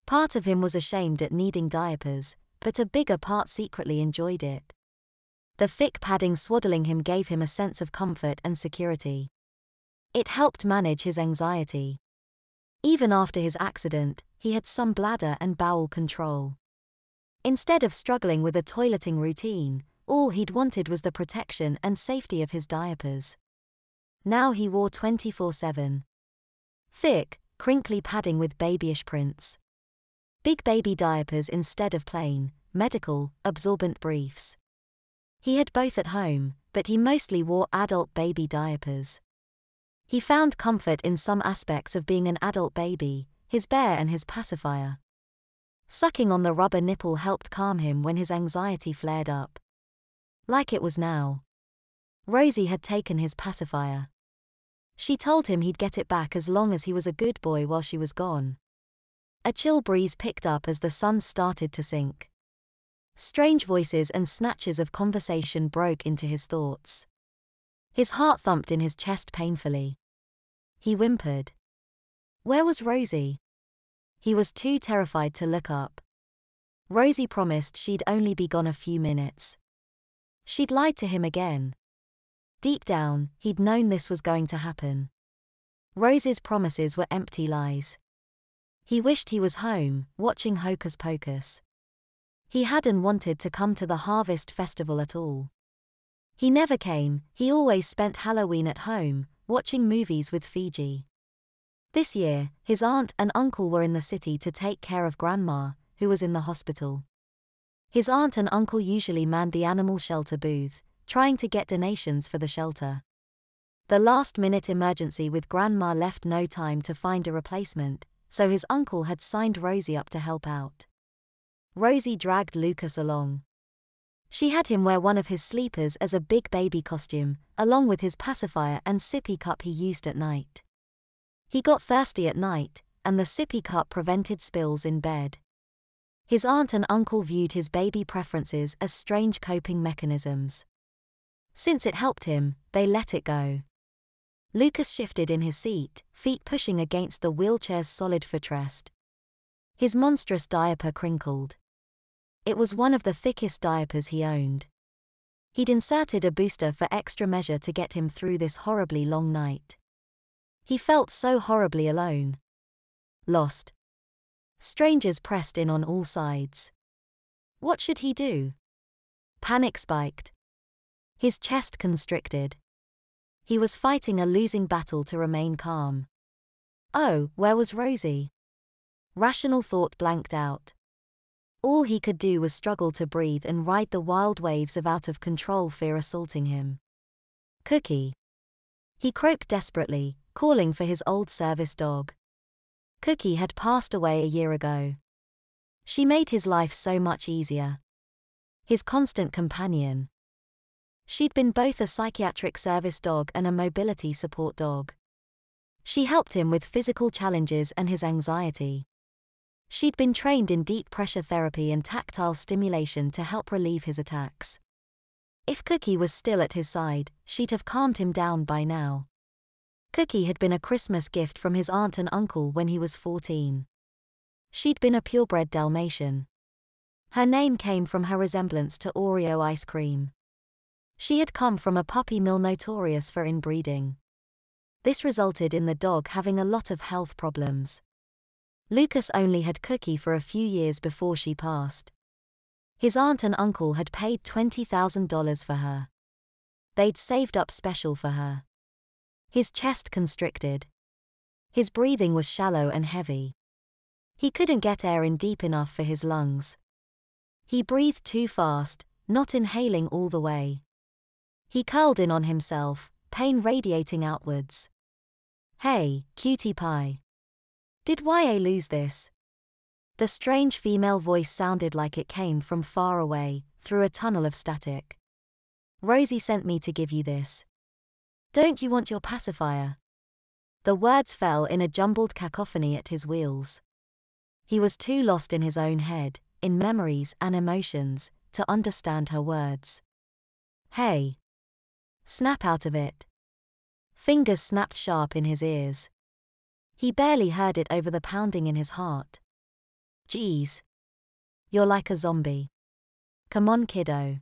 Part of him was ashamed at needing diapers, but a bigger part secretly enjoyed it. The thick padding swaddling him gave him a sense of comfort and security. It helped manage his anxiety. Even after his accident, he had some bladder and bowel control. Instead of struggling with a toileting routine, all he'd wanted was the protection and safety of his diapers. Now he wore 24/7. Thick, crinkly padding with babyish prints. Big baby diapers instead of plain, medical, absorbent briefs. He had both at home, but he mostly wore adult baby diapers. He found comfort in some aspects of being an adult baby, his bear and his pacifier. Sucking on the rubber nipple helped calm him when his anxiety flared up. Like it was now. Rosie had taken his pacifier. She told him he'd get it back as long as he was a good boy while she was gone. A chill breeze picked up as the sun started to sink. Strange voices and snatches of conversation broke into his thoughts. His heart thumped in his chest painfully. He whimpered. Where was Rosie? He was too terrified to look up. Rosie promised she'd only be gone a few minutes. She'd lied to him again. Deep down, he'd known this was going to happen. Rosie's promises were empty lies. He wished he was home, watching Hocus Pocus. He hadn't wanted to come to the Harvest Festival at all. He never came, he always spent Halloween at home, watching movies with Fiji. This year, his aunt and uncle were in the city to take care of Grandma, who was in the hospital. His aunt and uncle usually manned the animal shelter booth, trying to get donations for the shelter. The last-minute emergency with Grandma left no time to find a replacement, so his uncle had signed Rosie up to help out. Rosie dragged Lucas along. She had him wear one of his sleepers as a big baby costume, along with his pacifier and sippy cup he used at night. He got thirsty at night, and the sippy cup prevented spills in bed. His aunt and uncle viewed his baby preferences as strange coping mechanisms. Since it helped him, they let it go. Lucas shifted in his seat, feet pushing against the wheelchair's solid footrest. His monstrous diaper crinkled. It was one of the thickest diapers he owned. He'd inserted a booster for extra measure to get him through this horribly long night. He felt so horribly alone. Lost. Strangers pressed in on all sides. What should he do? Panic spiked. His chest constricted. He was fighting a losing battle to remain calm. Oh, where was Rosie? Rational thought blanked out. All he could do was struggle to breathe and ride the wild waves of out-of-control fear assaulting him. Cookie. He croaked desperately, calling for his old service dog. Cookie had passed away a year ago. She made his life so much easier. His constant companion. She'd been both a psychiatric service dog and a mobility support dog. She helped him with physical challenges and his anxiety. She'd been trained in deep pressure therapy and tactile stimulation to help relieve his attacks. If Cookie was still at his side, she'd have calmed him down by now. Cookie had been a Christmas gift from his aunt and uncle when he was 14. She'd been a purebred Dalmatian. Her name came from her resemblance to Oreo ice cream. She had come from a puppy mill notorious for inbreeding. This resulted in the dog having a lot of health problems. Lucas only had Cookie for a few years before she passed. His aunt and uncle had paid $20,000 for her. They'd saved up special for her. His chest constricted. His breathing was shallow and heavy. He couldn't get air in deep enough for his lungs. He breathed too fast, not inhaling all the way. He curled in on himself, pain radiating outwards. Hey, cutie pie. Did YA lose this? The strange female voice sounded like it came from far away, through a tunnel of static. Rosie sent me to give you this. Don't you want your pacifier? The words fell in a jumbled cacophony at his wheels. He was too lost in his own head, in memories and emotions, to understand her words. Hey. Snap out of it. Fingers snapped sharp in his ears. He barely heard it over the pounding in his heart. Geez. You're like a zombie. Come on, kiddo.